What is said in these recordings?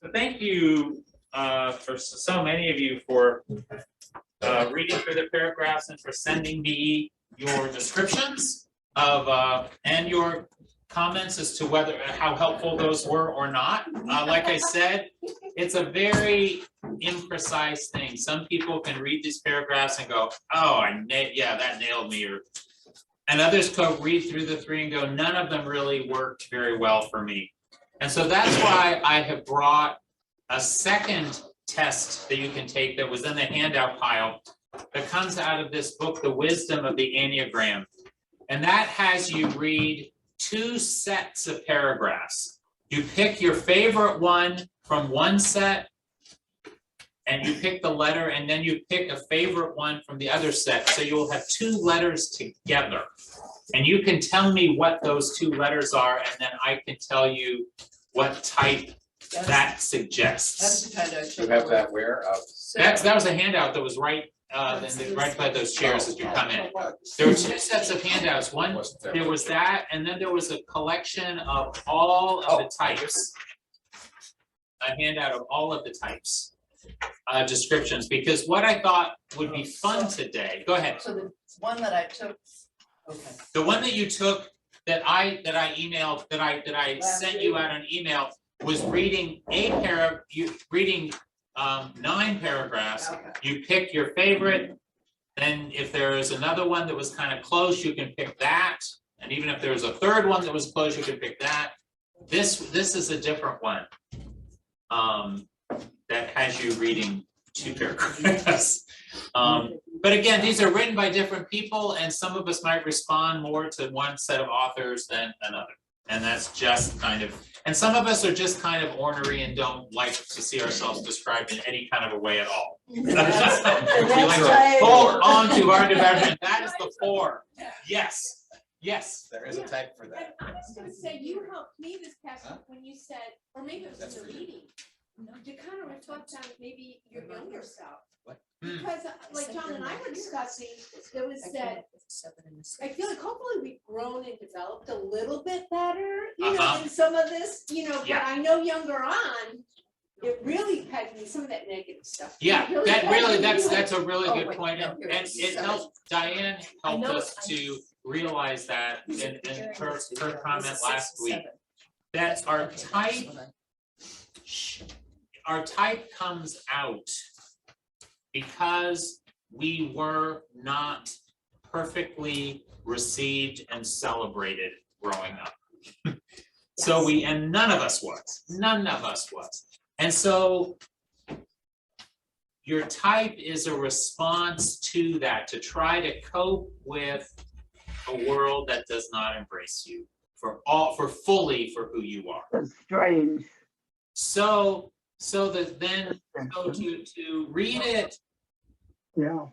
So thank you for so many of you for reading through the paragraphs and for sending me your descriptions of and your comments as to whether how helpful those were or not. Like I said, it's a very imprecise thing. Some people can read these paragraphs and go, "Oh, yeah, that nailed me," and others go read through the three and go, "None of them really worked very well for me." And so that's why I have brought a second test that you can take that was in the handout pile that comes out of this book, The Wisdom of the Enneagram. And that has you read 2 sets of paragraphs. You pick your favorite one from one set, and you pick the letter, and then you pick a favorite one from the other set. So you'll have 2 letters together. And you can tell me what those 2 letters are, and then I can tell you what type that suggests. That's the kind of. You have that where? That was a handout that was right by those chairs as you come in. There were 2 sets of handouts. One, there was that, and then there was a collection of all of the types. A handout of all of the types, descriptions, because what I thought would be fun today, go ahead. So the one that I took, okay. The one that you took that I emailed, that I sent you out an email was reading reading 9 paragraphs. Okay. You pick your favorite, then if there is another one that was kind of close, you can pick that. And even if there's a third one that was close, you can pick that. This is a different one that has you reading 2 paragraphs. But again, these are written by different people, and some of us might respond more to one set of authors than another. And that's just kind of, and some of us are just kind of ornery and don't like to see ourselves described in any kind of a way at all. We like to hold on to our development. That is the 4. Yes. Yes. There is a type for that. And I was gonna say, you helped me this past week when you said, or maybe it was in the meeting, to kind of reflect on maybe your younger self. What? Because like John and I were discussing, there was that, I feel like hopefully we've grown and developed a little bit better, you know, in some of this, you know, but I know younger on, it really pegged me, some of that negative stuff. Yeah, It that pegged really, me, that's like, a really good wait, point, no, and here it is. it helped, Diane helped know us to realize that in her comment last week, that our type comes out because we were not perfectly received and celebrated growing up. So and none of us was. And so your type is a response to that, to try to cope with a world that does not embrace you fully for who you are. That's strange. So to read it Yeah.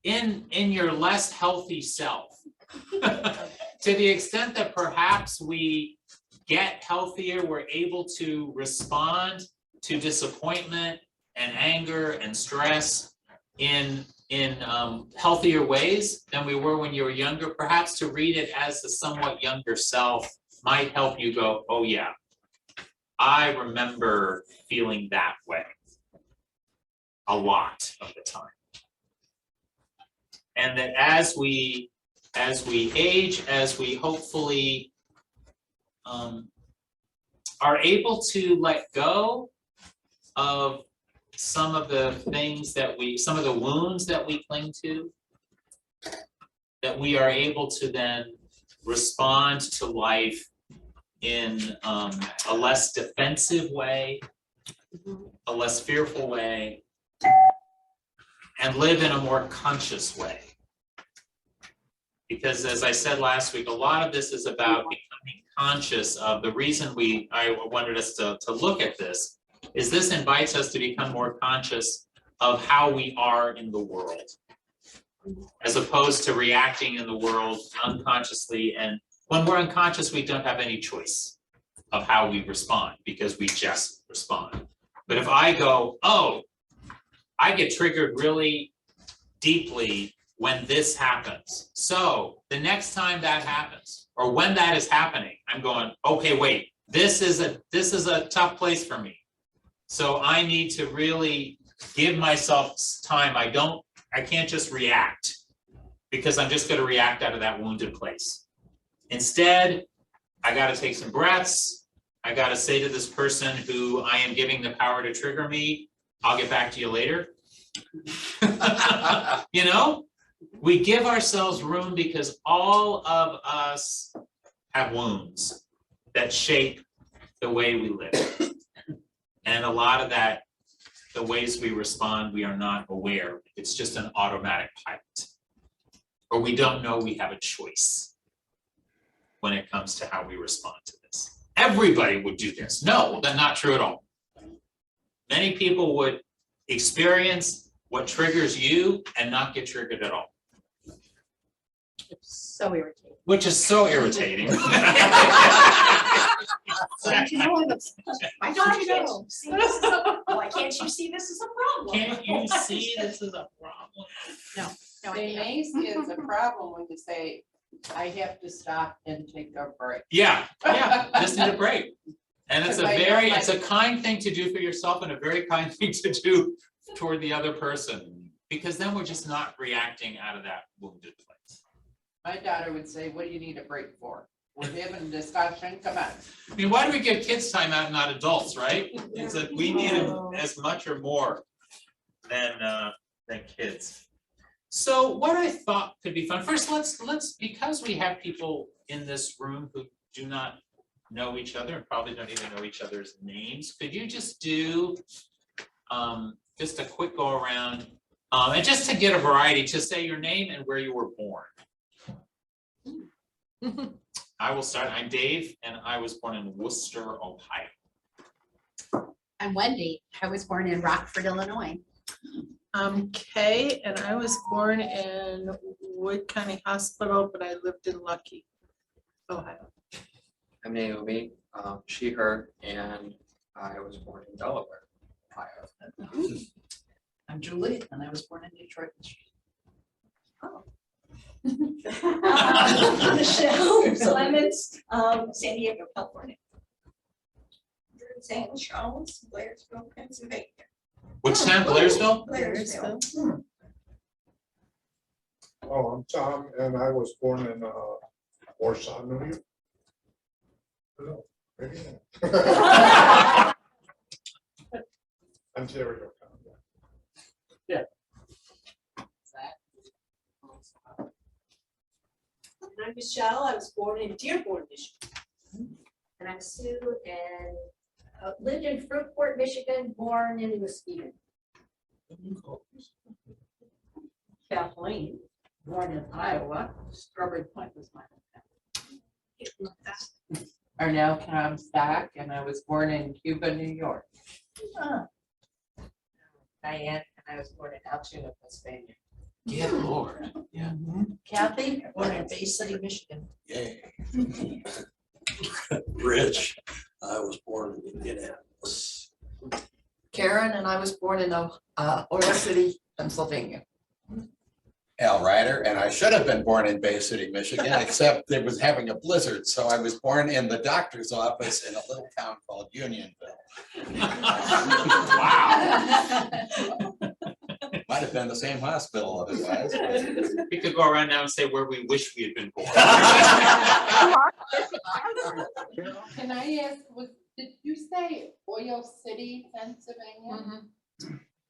in your less healthy self, to the extent that perhaps we get healthier, we're able to respond to disappointment and anger and stress in healthier ways than we were when you were younger. Perhaps to read it as a somewhat younger self might help you go, oh yeah, I remember feeling that way a lot of the time. And that as we age, as we hopefully are able to let go of some of the things some of the wounds that we cling to, that we are able to then respond to life in a less defensive way, a less fearful way, and live in a more conscious way. Because as I said last week, a lot of this is about becoming conscious of the reason I wanted us to look at this is this invites us to become more conscious of how we are in the world, as opposed to reacting in the world unconsciously. And when we're unconscious, we don't have any choice of how we respond because we just respond. But if I go, oh, I get triggered really deeply when this happens. So the next time that happens, or when that is happening, I'm going, okay, wait, this is a tough place for me. So I need to really give myself time. I can't just react because I'm just gonna react out of that wounded place. Instead, I gotta take some breaths. I gotta say to this person who I am giving the power to trigger me, I'll get back to you later. You know, we give ourselves room because all of us have wounds that shape the way we live. And a lot of that, the ways we respond, we are not aware. It's just an automatic pilot. Or we don't know we have a choice when it comes to how we respond to this. Everybody would do this. No, that's not true at all. Many people would experience what triggers you and not get triggered at all. So irritating. Which is so irritating. Why don't you see this as a, why can't you see this as a problem? Can't you see this is a problem? No, I They can't. may see it's a problem when you say, I have to stop and take a break. Yeah, just need a break. And it's it's a kind thing to do for yourself and a very kind thing to do toward the other person. Because then we're just not reacting out of that wounded place. My daughter would say, what do you need a break for? We're having a discussion, come on. I mean, why do we give kids time out and not adults, right? It's like we need it as much or more than kids. So what I thought could be fun, first let's because we have people in this room who do not know each other and probably don't even know each other's names, could you just do just a quick go around and just to get a variety, just say your name and where you were born. I will start. I'm Dave, and I was born in Worcester, Ohio. I'm Wendy. I was born in Rockford, Illinois. I'm Kay, and I was born in Wood County Hospital, but I lived in Lucky, Ohio. I'm Naomi, she, her, and I was born in Delaware, Ohio. I'm Julie, and I was born in Detroit, Michigan. Michelle Clements, San Diego, California. St. Charles, Blairsville, Pennsylvania. Which town? Blairsville? Blairsville. Oh, I'm Tom, and I was born in Warsaw, New York. No, maybe not. Ontario. Yeah. And I'm Michelle, I was born in Dearborn, Michigan. And I'm Sue and lived in Fruitport, Michigan, born in Muskegon. Kathleen, born in Iowa, Strawberry Point was my hometown. Arnell Comstock, and I was born in Cuba, New York. Diane, and I was born in Altoona, Pennsylvania. Good Lord. Yeah. Kathy, born in Bay City, Michigan. Yay. Rich, I was born in Indianapolis. Karen, and I was born in Oil City, Pennsylvania. Al Ryder, and I should have been born in Bay City, Michigan, except it was having a blizzard, so I was born in the doctor's office in a little town called Unionville. Wow. Might have been the same hospital otherwise. We could go around now and say where we wish we had been born. Can I ask, did you say Oil City, Pennsylvania?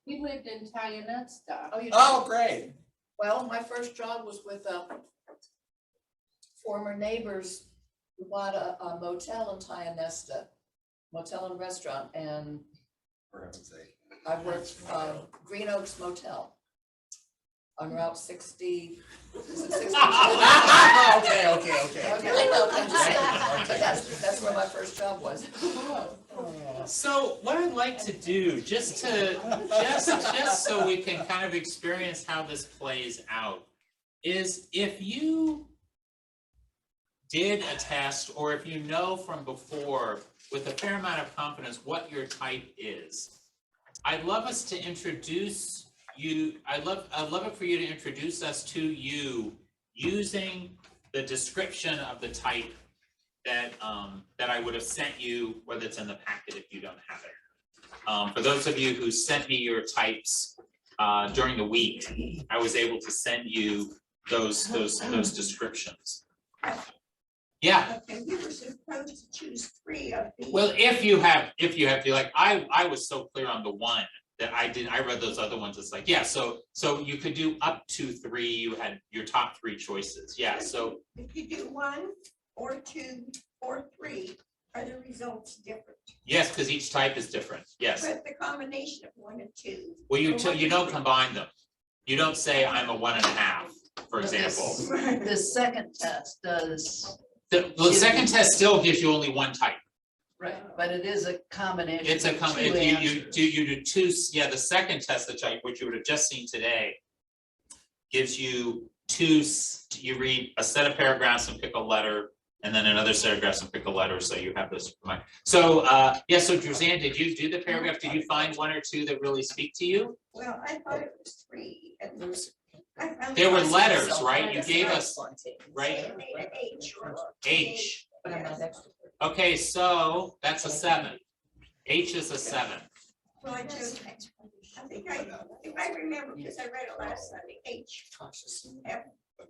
He lived in Tionesta. Oh, great. Well, my first job was with former neighbors who bought a motel in Tionesta, motel and restaurant, and For heaven's sake. I worked Green Oaks Motel on Route 60. Is it 60? Okay. Okay, no, I'm just saying, but that's where my first job was. So what I'd like to do, just so we can kind of experience how this plays out, is if you did a test, or if you know from before with a fair amount of confidence what your type is, I'd love us to introduce you. I'd love it for you to introduce us to you using the description of the type that I would have sent you, whether it's in the packet if you don't have it. For those of you who sent me your types during the week, I was able to send you those descriptions. Yeah, Okay, we were supposed to choose 3 of these. well, if you have to, like, I was so clear on the one that I read those other ones, it's like, yeah, so you could do up to 3, you had your top 3 choices, yeah, so. If you do 1 or 2 or 3, are the results different? Yes, because each type is different, yes. But the combination of 1 and 2. Well, or one you and don't 3. combine them. You don't say I'm a 1.5, for example. The second test does, The second test still gives you only 1 type. right, but it is a combination. It's a of com, two you answers. do 2, yeah, the second test, which you would have just seen today, gives you 2, you read a set of paragraphs and pick a letter, and then another set of paragraphs and pick a letter, so you have this. So, yeah, so Roseanne, did you do the paragraph? Did you find 1 or 2 that really speak to you? Well, I thought it was 3, and I found. There were it was letters, right? You gave us, right? It made an H or H. But I'm not expert. Okay, so that's a 7. H is a 7. Well, I think if I remember, because I read it last Sunday, H, F,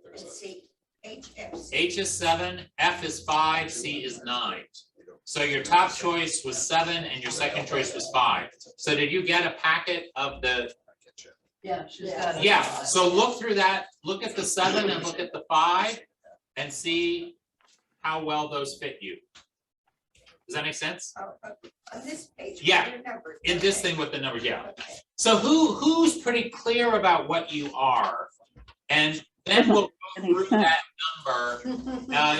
and C, H, F, C. H is 7, F is 5, C is 9. So your top choice was 7 and your second choice was 5. So did you get a packet of the, Yeah, she's got it. yeah, so look through that, look at the 7 and look at the 5 and see how well those fit you. Does that make sense? On this page. Yeah, they're numbered. In this Okay. thing with the numbers, yeah. Okay. So who's pretty clear about what you are? And then we'll go through that number.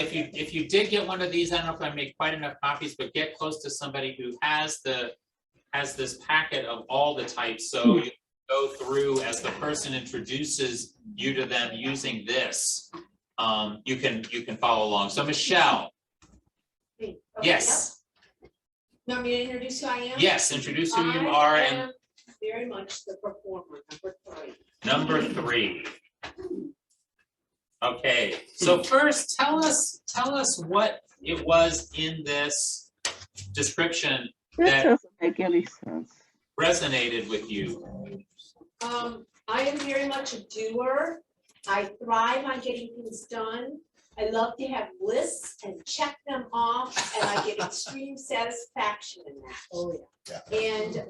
If you did get one of these, I don't know if I made quite enough copies, but get close to somebody who has this packet of all the types. So you go through as the person introduces you to them using this. You can follow along. So Michelle, Okay, yes, yep. You want me to introduce who I am? yes, introduce who you I are and am very much the performer, number 3. number 3. Okay, so first tell us what it was in this description This that doesn't make any sense. resonated with you. I am very much a doer. I thrive on getting things done. I love to have lists and check them off, and I get extreme satisfaction in that. Oh, yeah. And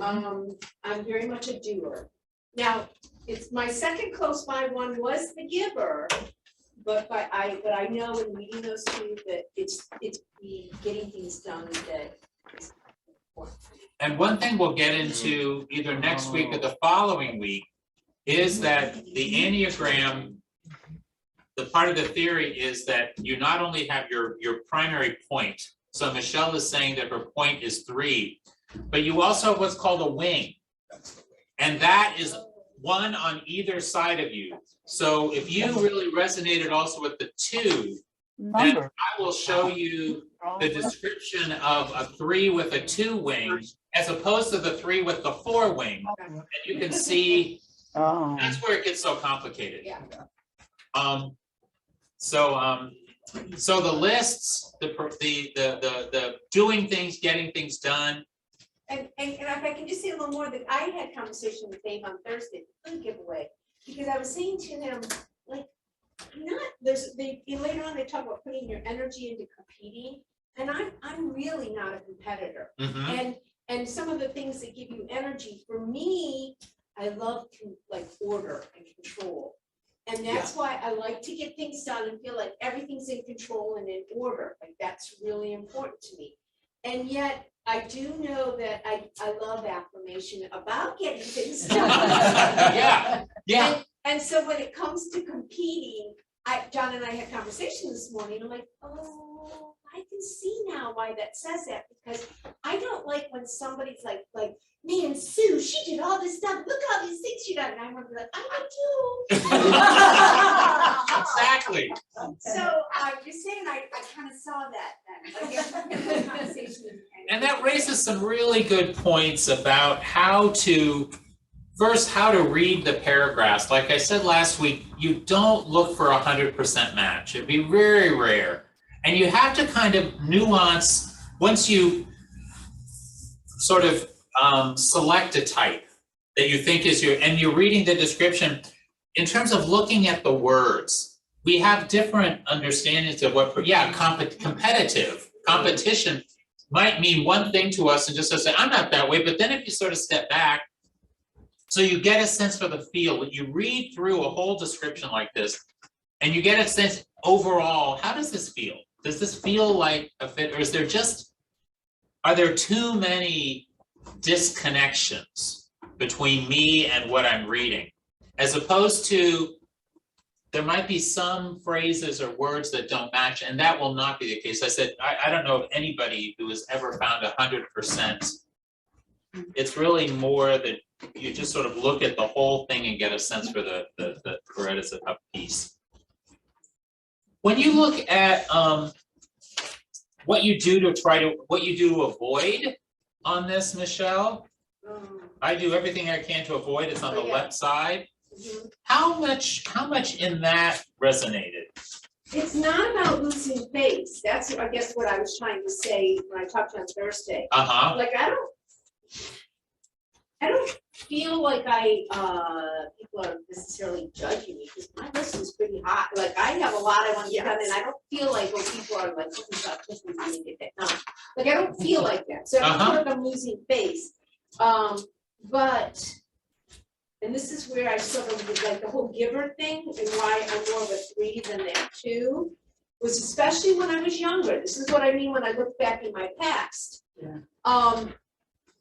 I'm very much a doer. Now, it's my second close by one was the giver, but I know in reading those 2 that it's the getting things done that is important. And one thing we'll get into either next week or the following week is that the Enneagram, the part of the theory is that you not only have your primary point. So Michelle is saying that her point is 3, but you also have what's called a wing. And that is 1 on either side of you. So if you really resonated also with the 2, then Number. I will show you the description of a 3 with a 2 wing as opposed to the 3 with the 4 wing. And you can see Oh, that's where it gets so complicated. Yeah. So the lists, the doing things, getting things done. And if I can just say a little more, that I had conversation with Dave on Thursday, food giveaway, because I was saying to him, like, later on they talk about putting your energy into competing, and I'm really not a competitor. Mhm. And some of the things that give you energy, for me, I love order and control. And that's why I like to get things done and feel like everything's in control and in order, like that's really important to me. And yet, I do know that I love affirmation about getting things done. Yeah. And so when it comes to competing, John and I had conversation this morning, I'm like, oh, I can see now why that says that, because I don't like when somebody's like, man, Sue, she did all this stuff, look all these things she done, and I'm like, I do. Exactly. So I'm just saying, I kind of saw that conversation. And that raises some really good points about how to read the paragraphs. Like I said last week, you don't look for 100% match. It'd be very rare. And you have to kind of nuance once you sort of select a type that you think is and you're reading the description, in terms of looking at the words, we have different understandings of what, competitive, competition might mean one thing to us and just to say, I'm not that way, but then if you sort of step back, so you get a sense for the feel, when you read through a whole description like this, and you get a sense overall, how does this feel? Does this feel like a fit, or is there just, are there too many disconnections between me and what I'm reading? As opposed to, there might be some phrases or words that don't match, and that will not be the case. I said, I don't know of anybody who has ever found 100%. It's really more that you just sort of look at the whole thing and get a sense for the thread as a piece. When you look at what you do to avoid on this, Michelle, I do everything I can to avoid. It's on the left side. How much in that resonated? It's not about losing face. That's, I guess, what I was trying to say when I talked to you on Thursday. Like, I don't feel like people are necessarily judging me, because my list is pretty high. Like, I have a lot I want to get done, and I don't feel like, people are like, I need to get that done. Like, I don't feel like that. So I don't feel like I'm losing face. But, and this is where I sort of like the whole giver thing, and why I'm more of a 3 than that 2, was especially when I was younger. This is what I mean when I look back in my past.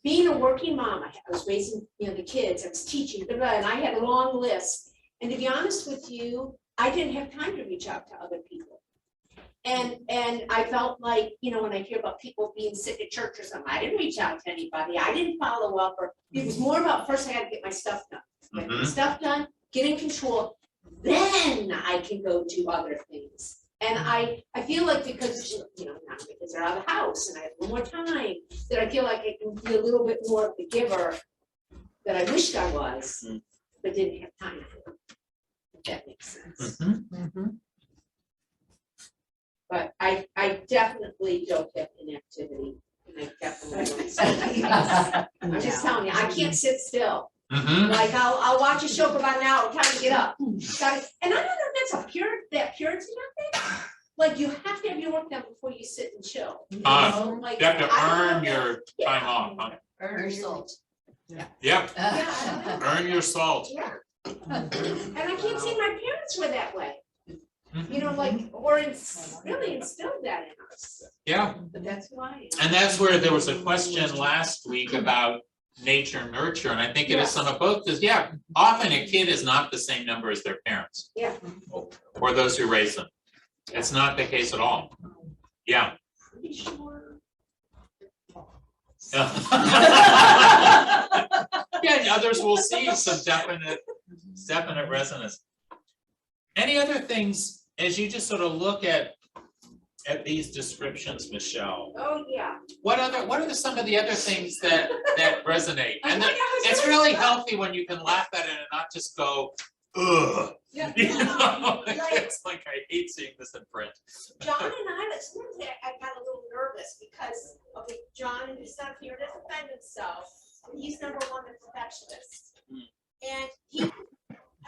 Being a working mom, I was raising, the kids, I was teaching, and I had a long list. And to be honest with you, I didn't have time to reach out to other people. And I felt like, when I hear about people being sick at church or something, I didn't reach out to anybody. I didn't follow up, or it was more about first I had to get my stuff done. Get my stuff done, get in control, then I can go do other things. And I feel like because, now because they're out of the house and I have a little more time, that I feel like I can be a little bit more of the giver that I wished I was, but didn't have time for. If that makes sense. But I definitely don't have inactivity. And I definitely I'm just telling you, I can't sit still. Like I'll watch a show for about an hour, time to get up. And I don't know if that's that Puritan thing. Like, you have to have your work done before you sit and chill. Like, you have to earn your time off. Huh? Earn your salt. Earn your salt. Yeah. And I can't say my parents were that way. Or really instilled that in us. Yeah. But that's why. And that's where there was a question last week about nature nurture, and I think it is some of both, because often a kid is not the same number as their parents. Or those who raise them. It's not the case at all. Yeah. Pretty sure. And others will see some definite resonance. Any other things as you just sort of look at these descriptions, Michelle? Oh, yeah. What are some of the other things that resonate? And it's really healthy when you can laugh at it and not just go, ugh. It's like, I hate seeing this in print. John and I got a little nervous because, John, who's not here to defend himself, he's number 1 the perfectionist. And he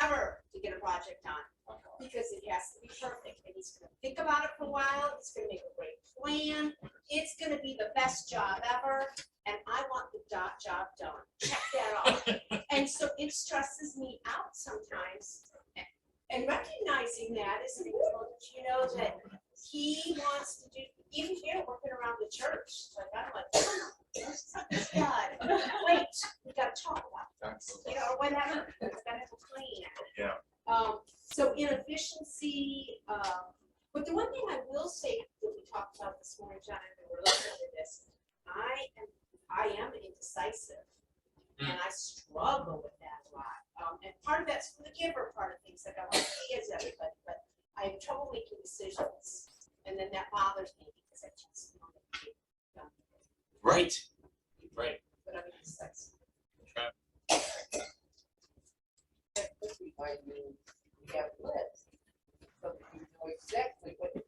ever to get a project done because it has to be perfect. And he's going to think about it for a while. He's going to make a great plan. It's going to be the best job ever. And I want the job done. Check that off. And so it stresses me out sometimes. And recognizing that is important, that he wants to do, even here working around the church. Like, I'm like, something's done. Wait, we got to talk about this, or whatever. It's got to have a plan. So inefficiency, but the one thing I will say that we talked about this morning, John, and we're looking at this, I am indecisive, and I struggle with that a lot. And part of that's from the giver part of things, like I want to be as everybody, but I have trouble making decisions, and then that bothers me because I just want to get done. Right. But I'm indecisive. We have lists, so you know exactly what to do.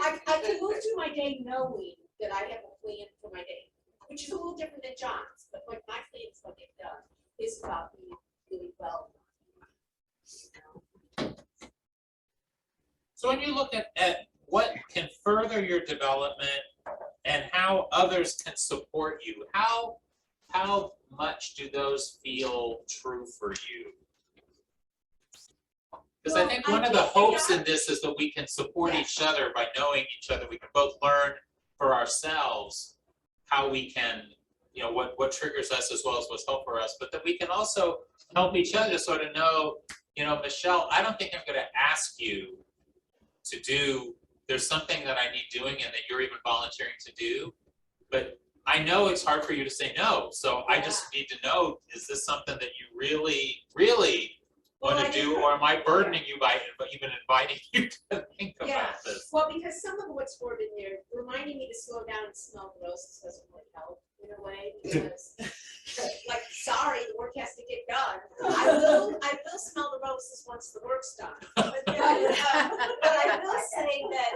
I can move through my day knowing that I have a plan for my day, which is a little different different than John's, but like my feelings, what they've done is about being really well. So when you look at what can further your development and how others can support you, how much do those feel true for you? Because I think one of the hopes in this is that we can support each other by knowing each other. We can both learn for ourselves how we can, you know, what triggers us as well as what's helpful for us, but that we can also help each other sort of know, you know, Michelle, I don't think I'm going to ask you to do, there's something that I need doing and that you're even volunteering to do, but I know it's hard for you to say no. So I just need to know, is this something that you really, really want to do, or am I burdening you by even inviting you to think about this? Well, because some of what's stored in there, reminding me to slow down and smell the roses doesn't really help in a way, because like, sorry, the work has to get done. I will smell the roses once the work's done. But I will say that,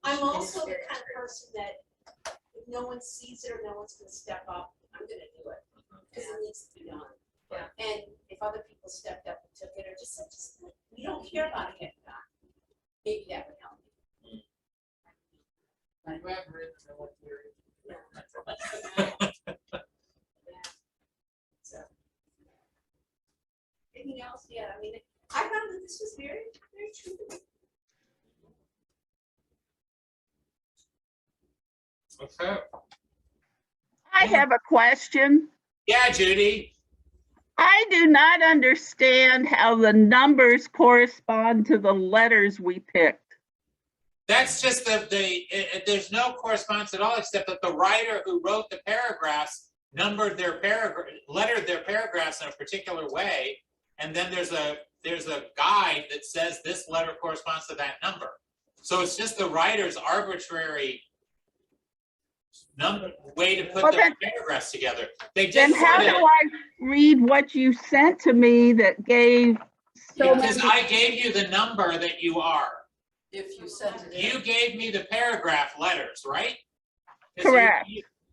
I'm also the kind of person that if no one sees it or no one's gonna step up, I'm gonna do it, because it needs to be done. Yeah. And if other people stepped up and took it, or just said, we don't care about it getting done, maybe that would help. So. Anything else? Yeah, I mean, I found that this was very, very true to me. Okay. I have a question. Yeah, Judy. I do not understand how the numbers correspond to the letters we picked. That's just there's no correspondence at all, except that the writer who wrote the paragraphs numbered their lettered their paragraphs in a particular way, and then there's a guide that says this letter corresponds to that number. So it's just the writer's arbitrary way to put the paragraphs together. They Then just how do I read what you sent to me that gave so because many? I gave you the number that you are. If you sent it in. You gave me the paragraph letters, right? Correct.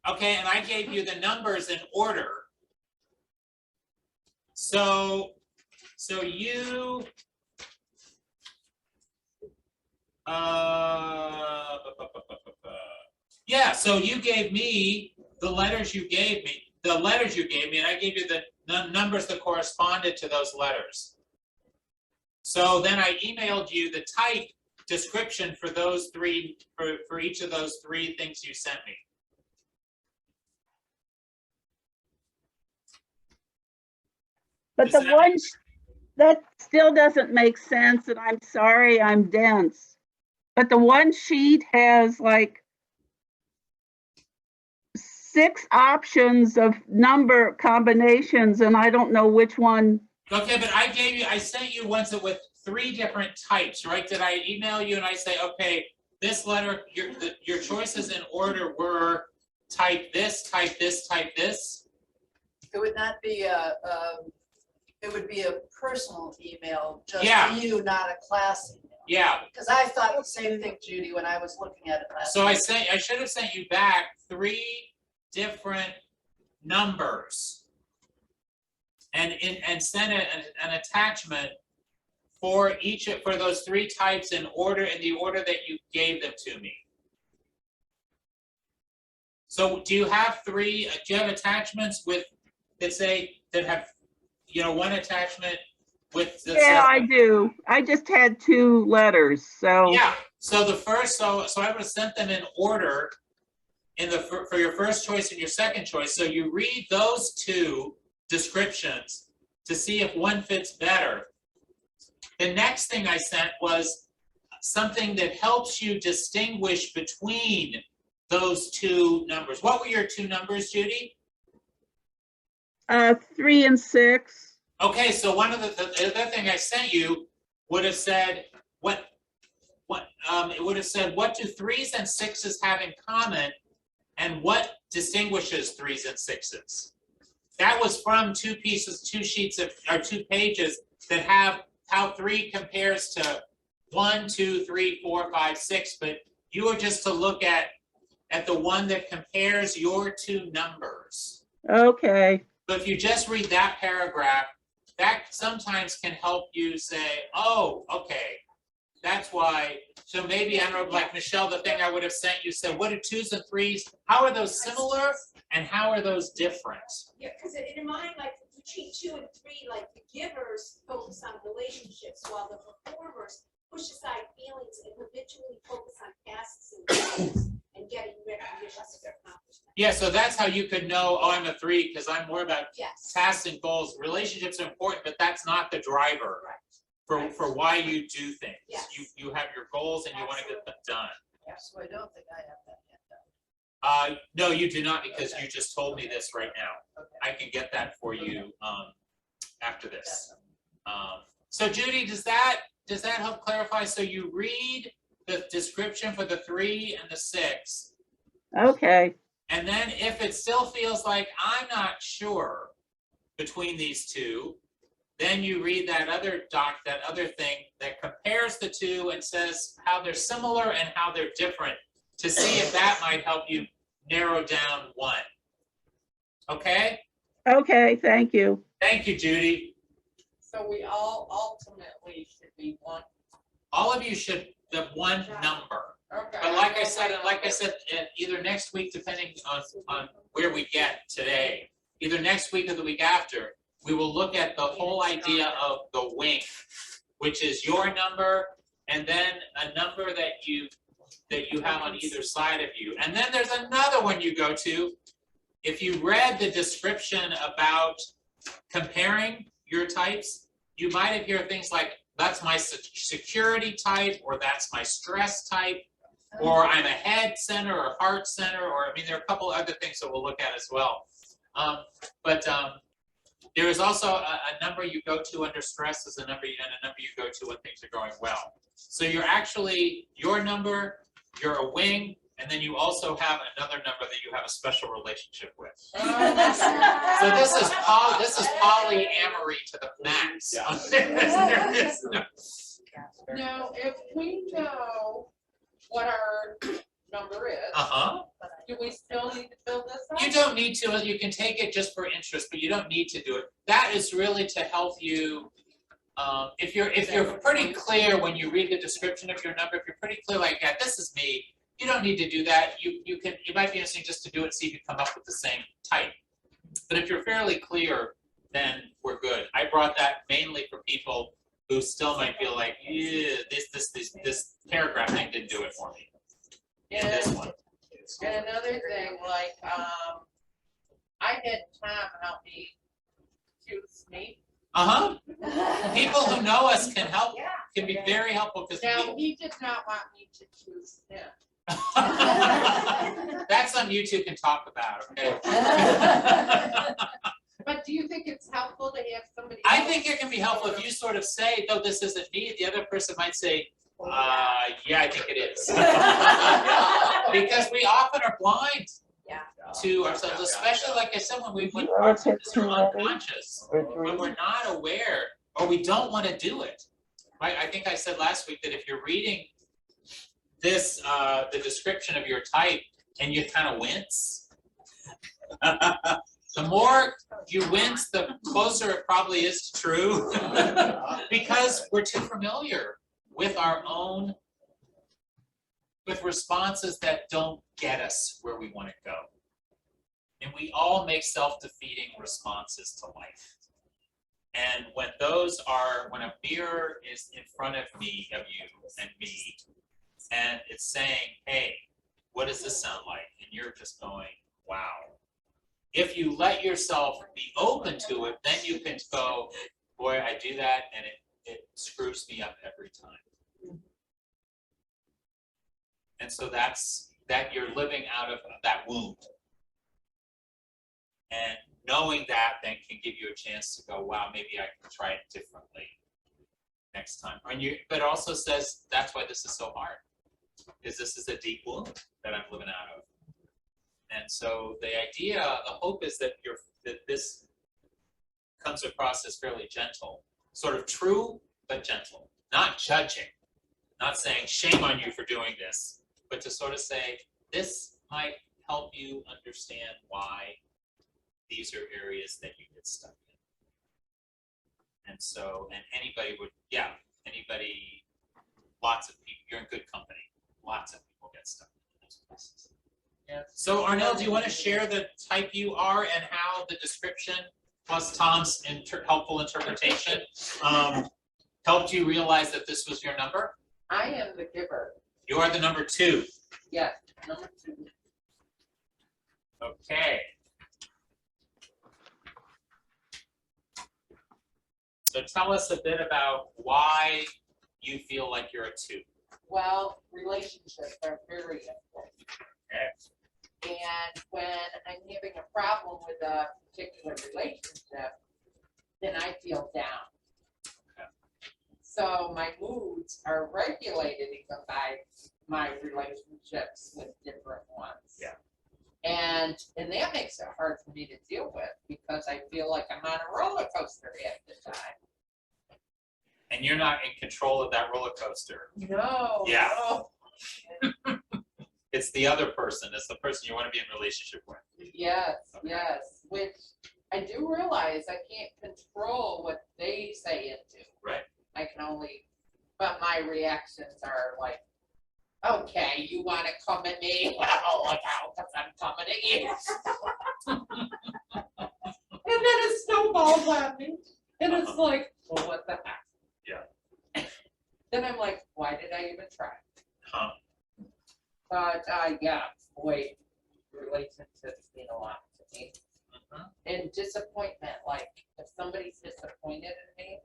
Okay, and I gave you the numbers in order. So you yeah, so you gave me the letters you gave me, and I gave you the numbers that corresponded to those letters. So then I emailed you the type description for those three, for each of those three things you sent me. But the one that still doesn't make sense, and I'm sorry, I'm dense. But the one sheet has like 6 options of number combinations, and I don't know which one. Okay, but I sent you ones with 3 different types, right? Did I email you and I say, okay, this letter, your choices in order were type this, type this, type this? It would not be it would be a personal email, just Yeah. for you, not a class email. Yeah. Because I thought the same thing, Judy, when I was looking at it last So night. I should have sent you back 3 different numbers and sent an attachment for for those 3 types in the order that you gave them to me. So do you have attachments that have, you know, one attachment with the Yeah, I do. I just had 2 letters, so. Yeah, so the first, so I would have sent them in order for your first choice and your second choice. So you read those 2 descriptions to see if one fits better. The next thing I sent was something that helps you distinguish between those 2 numbers. What were your 2 numbers, Judy? 3 and 6. Okay, so one of the other thing I sent you would have said what do 3s and 6s have in common, and what distinguishes 3s and 6s. That was from 2 sheets or 2 pages that have how 3 compares to 1, 2, 3, 4, 5, 6. But you were just to look at at the one that compares your two numbers. Okay, So if you just read that paragraph, that sometimes can help you say, oh, okay, that's why. So maybe, I don't know, like Michelle, the thing I would have sent you said, what are 2s and 3s? How are those similar and how are those different? Yeah, because in mine, like between 2 and 3, like the givers focus on relationships while the performers push aside feelings and habitually focus on tasks and goals and getting recognition of their accomplishments. Yeah, so that's how you could know, oh, I'm a 3 because I'm more about Yes. tasks and goals. Relationships are important, but that's not the driver for why you do things. Yes. You have your goals and you want to get them done. So I don't think I have that handout. No, you do not, because you just told me this right now. I can get that for you after this. So Judy, does that help clarify? So you read the description for the 3 and the 6, okay, and then if it still feels like I'm not sure between these two, then you read that other thing that compares the two and says how they're similar and how they're different, to see if that might help you narrow down one. Okay? okay, thank you. Thank you, Judy. So we all ultimately should be one. All of you should, the one number. Okay. But like I said, either next week, depending on where we get today, either next week or the week after, we will look at the whole idea of the wing, which is your number, and then a number that you have on either side of you. And then there's another one you go to. If you read the description about comparing your types, you might hear things like, that's my security type, or that's my stress type, or I'm a head center or heart center, or I mean, there are a couple other things that we'll look at as well. There is also a number you go to under stress is a number, and a number you go to when things are going well. So you're actually, your number, you're a wing, and then you also have another number that you have a special relationship with. So this is polyamory to the max. There is no. Now, if we know what our number is, do we still need to fill this out? You don't need to, you can take it just for interest, but you don't need to do it. That is really to help you, if you're pretty clear when you read the description of your number, if you're pretty clear like, yeah, this is me, you don't need to do that. It might be interesting just to do it and see if you come up with the same type. But if you're fairly clear, then we're good. I brought that mainly for people who still might feel like, yeah, this paragraph thing didn't do it for me. And this one. And another thing, like, I had Tom help me choose me. People who know us can help, can be very helpful, because Now, he did not want me to choose him. that's something you two can talk about, okay? But do you think it's helpful to have somebody? I think it can be helpful if you sort of say, no, this isn't me. The other person might say, yeah, I think it is. Because we often are blind to ourselves, especially like I said, when parts of this are unconscious, when we're not aware, or we don't want to do it. Right? I think I said last week that if you're reading this, the description of your type, and you kind of wince, the more you wince, the closer it probably is to true, because we're too familiar with our own, with responses that don't get us where we want to go. And we all make self-defeating responses to life. And when when a mirror is in front of me, of you and me, and it's saying, hey, what does this sound like? And you're just going, wow. If you let yourself be open to it, then you can go, boy, I do that, and it screws me up every time. And so that's that you're living out of that wound. And knowing that then can give you a chance to go, wow, maybe I can try it differently next time. But it also says that's why this is so hard, because this is a deep wound that I'm living out of. And so the idea, the hope is that this comes across as fairly gentle, sort of true, but gentle, not judging, not saying shame on you for doing this, but to sort of say, this might help you understand why these are areas that you get stuck in. And so, and anybody would, anybody, lots of people, you're in good company. Lots of people get stuck in those places. Yes. So Arnell, do you want to share the type you are and how the description plus Tom's helpful interpretation helped you realize that this was your number? I am the giver. You are the number 2. Yes, number 2. Okay. So tell us a bit about why you feel like you're a 2. Well, relationships are very important. Okay. And when I'm having a problem with a particular relationship, then I feel down. Okay. So my moods are regulated even by my relationships with different ones. Yeah. And that makes it hard for me to deal with because I feel like I'm on a roller coaster half the time. And you're not in control of that roller coaster. No. Yeah. No. It's the other person. It's the person you want to be in relationship with. Yes, Okay. yes, which I do realize I can't control what they say and do. Right. I can only, but my reactions are like, okay, you want to come at me? Well, look out, because I'm coming at you. And then it snowballs on me. And it's like, well, what the heck? Yeah. Then I'm like, why did I even try? Huh. But yeah, boy, relationships mean a lot to me. And disappointment, like if somebody's disappointed in me,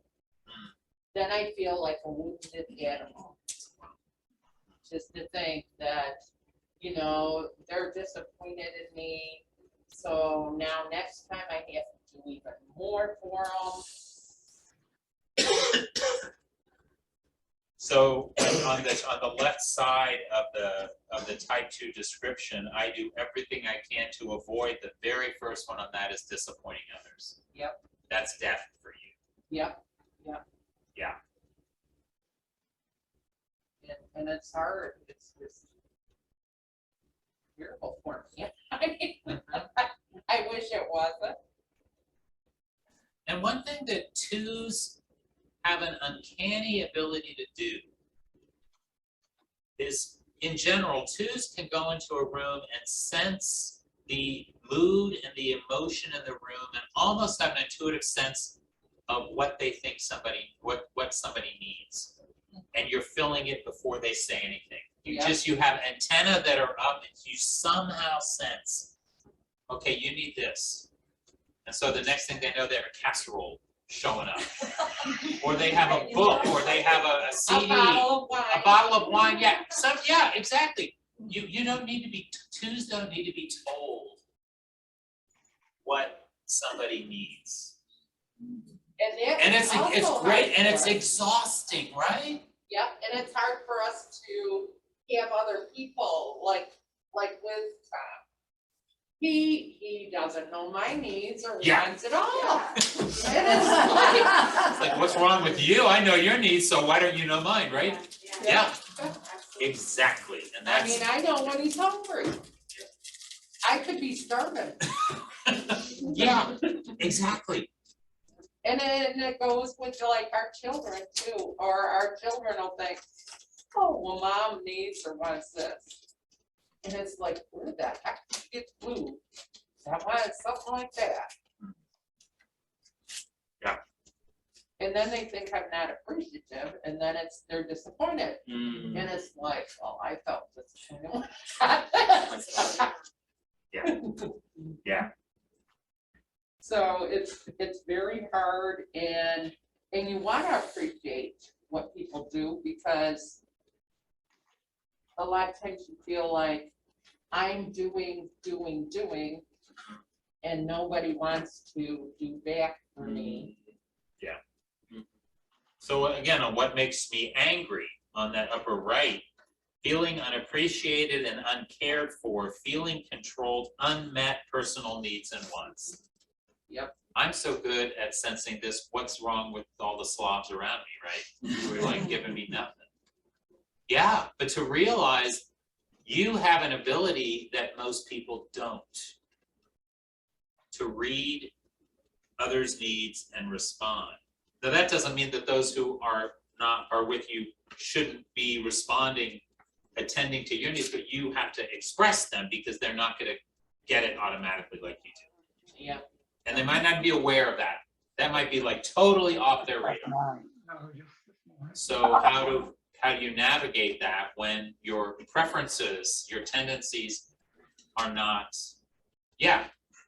then I feel like a wounded animal. Just to think that, you know, they're disappointed in me. So now next time I have to do even more for them. So on the left side of the type 2 description, I do everything I can to avoid the very first one on that is disappointing others. Yep. That's death for you. Yep, yep. Yeah. And it's hard. It's terrible for me. I wish it wasn't. And one thing that 2s have an uncanny ability to do is, in general, 2s can go into a room and sense the mood and the emotion in the room and almost have an intuitive sense of what they think what somebody needs. And you're filling it before they say anything. You have antennae that are up and you somehow sense, okay, you need this. And so the next thing they know, they have a casserole showing up. Or they have a book, or they have a CD. A bottle of wine. A bottle of wine, yeah. Yeah, exactly. You don't need to be, 2s don't need to be told what somebody needs. And it's great, and it's exhausting, right? Yep, and it's hard for us to have other people, like with Tom. He doesn't know my needs or wants it all. And it's like, what's wrong with you? I know your needs, so why don't you know mine, right? Yeah, exactly, and I mean, I know when he's hungry. I could be starving. Yeah, exactly. And then it goes with like our children too, or our children will think, oh, well, mom needs or wants this. And it's like, where the heck did you get food? I wanted something like that. Yeah. And then they think I'm not appreciative, and then they're disappointed. And it's like, well, I felt disappointed. Yeah. Yeah. So it's very hard, and you want to appreciate what people do, because a lot of times you feel like I'm doing, and nobody wants to do back for me. Yeah. So again, on what makes me angry on that upper right, feeling unappreciated and uncared for, feeling controlled, unmet personal needs and wants. Yep. I'm so good at sensing this, what's wrong with all the slobs around me, right? Who are like giving me nothing. Yeah, but to realize you have an ability that most people don't, to read others' needs and respond. Now, that doesn't mean that those who are with you shouldn't be responding, attending to your needs, but you have to express them because they're not gonna get it automatically like you do. Yeah. And they might not be aware of that. That might be like totally off their radar. So how do you navigate that when your preferences, your tendencies are not,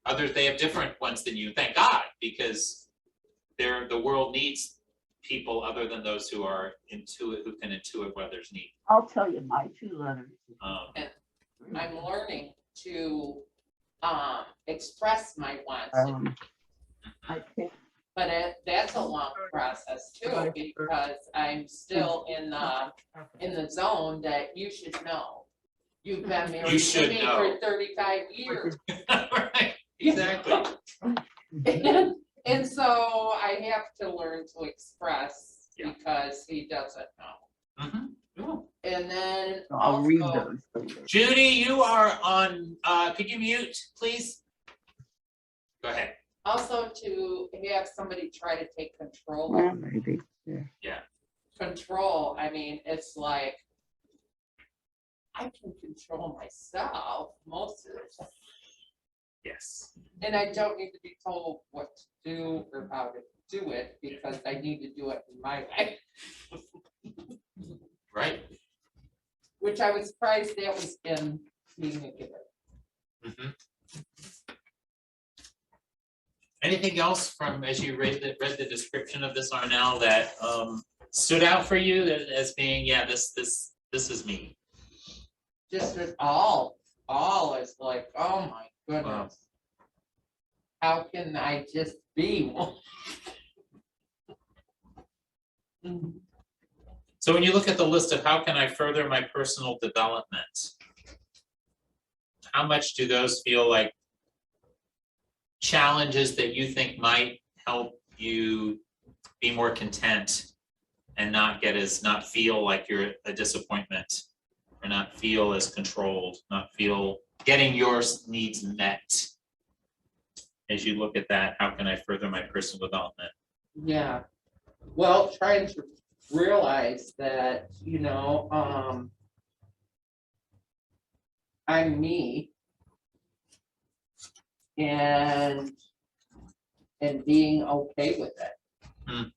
others, they have different ones than you, thank God, because the world needs people other than those who are who can intuit what others need. I'll tell you my 2 letters. I'm learning to express my wants, I can't. but that's a long process too, because I'm still in the zone that you should know. You've been married to me for 35 years. Right, exactly. And so I have to learn to express because he doesn't know. Mm-hmm. And then I'll read also, those. Judy, you are on, could you mute, please? Go ahead. also to have somebody try to take control Well, of maybe. control. I mean, it's like I can control myself most of the time. Yes. And I don't need to be told what to do or how to do it because I need to do it in my way. Right. Which I was surprised that was in being a giver. Mm-hmm. Anything else from, as you read the description of this, Arnell, that stood out for you as being, this is me? Just that all is like, oh my goodness. Wow. How can I just be one? So when you look at the list of how can I further my personal development, how much do those feel like challenges that you think might help you be more content and not feel like you're a disappointment, or not feel as controlled, not feel getting your needs met? As you look at that, how can I further my personal development? Yeah, well, trying to realize that, I'm me, and being okay with it.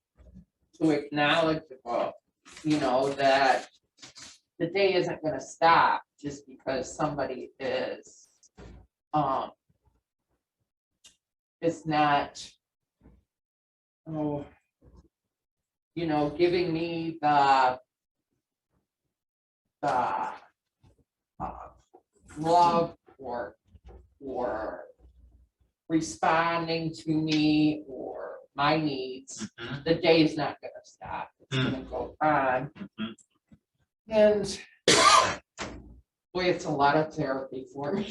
To acknowledge, that the day isn't gonna stop just because somebody is not, giving me the love or responding to me or my needs. The day is not gonna stop. It's gonna go on. And boy, it's a lot of therapy for me.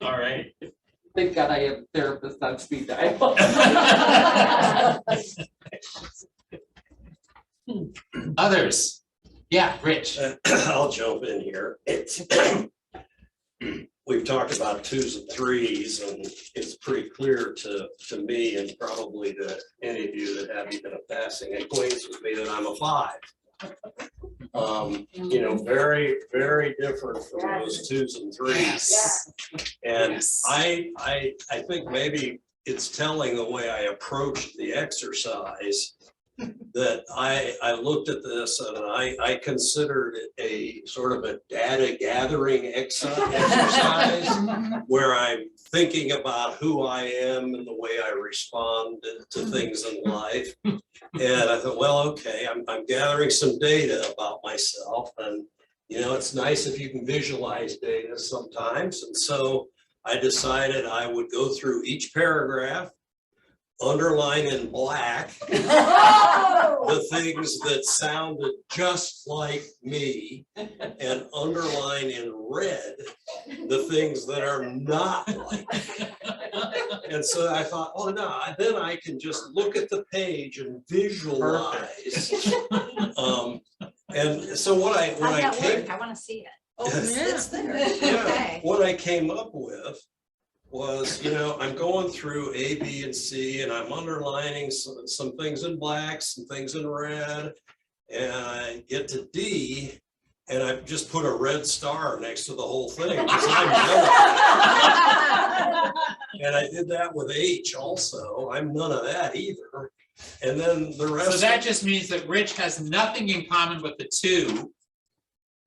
All right. Thank God I have a therapist on speed dial. Others? Yeah, Rich. I'll jump in here. We've talked about 2s and 3s, and it's pretty clear to me and probably to any of you that have even a passing acquaintance with me that I'm a 5. Very, very different from those 2s and 3s. Yes. And Yes. I think maybe it's telling the way I approached the exercise that I looked at this and I considered it a sort of a data gathering exercise where I'm thinking about who I am and the way I respond to things in life. And I thought, well, okay, I'm gathering some data about myself, and it's nice if you can visualize data sometimes. And so I decided I would go through each paragraph, underline in black the things that sounded just like me, and underline in red the things that are not like me. And so I thought, oh no, then I can just look at the page and visualize And so what I How'd that came, work? I wanna see it. Oh, it's there. yeah, Okay. what I came up with was, I'm going through A, B, and C, and I'm underlining some things in black, some things in red. And I get to D, and I just put a red star next to the whole thing, 'cause I'm none of it. And I did that with H also. I'm none of that either. And then the rest. So that just means that Rich has nothing in common with the 2.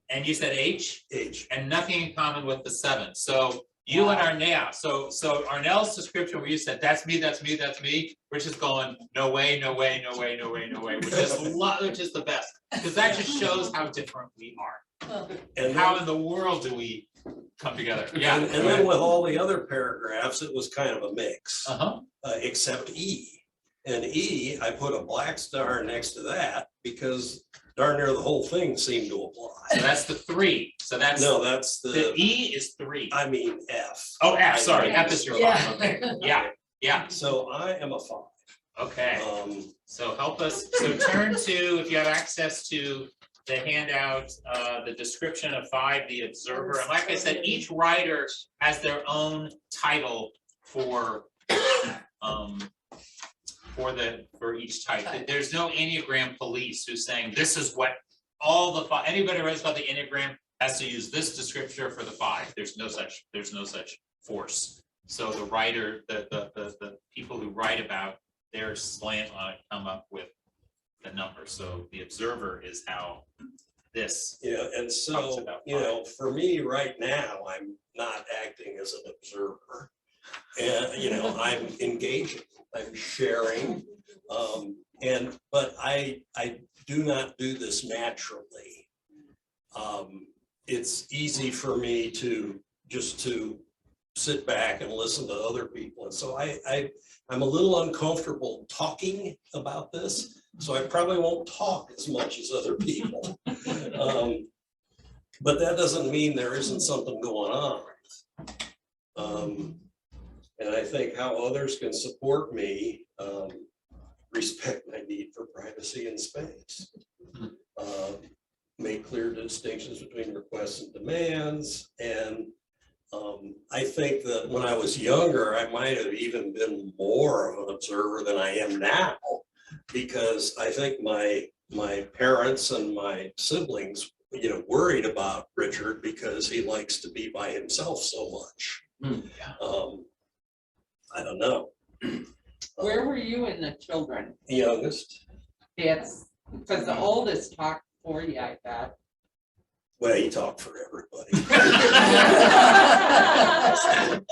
And you said H? H. And nothing in common with the 7. So you and Arnell, so Arnell's description where you said, that's me, that's me, that's me, Rich is going, no way, no way, no way, no way, no way, which is the best. Because that just shows how different we are. And how in the world do we come together? Yeah. And then with all the other paragraphs, it was kind of a mix. Uh-huh. Except E. And E, I put a black star next to that because darn near the whole thing seemed to apply. So that's the 3. So that's. No, that's The E is 3. I mean F. Oh, F, sorry, F is your 5, okay, yeah, So I am a 5. okay. So help us, so turn to, if you have access to the handout, the description of 5, the observer. And like I said, each writer has their own title for each type. There's no Enneagram police who's saying this is what all the 5, anybody who writes about the Enneagram has to use this descriptor for the 5. There's no such force. So the writer, the people who write about their slant on it come up with the number. So the observer is how this. Yeah, and so, for me right now, I'm not acting as an observer. And, I'm engaging, I'm sharing. But I do not do this naturally. It's easy for me to sit back and listen to other people. And so I'm a little uncomfortable talking about this, so I probably won't talk as much as other people. But that doesn't mean there isn't something going on. And I think how others can support me, respect my need for privacy and space. Make clear distinctions between requests and demands. And I think that when I was younger, I might have even been more of an observer than I am now, because I think my parents and my siblings, worried about Richard because he likes to be by himself so much. I don't know. Where were you in the children? The youngest. It's, because the oldest talked for you, I bet. Well, he talked for everybody.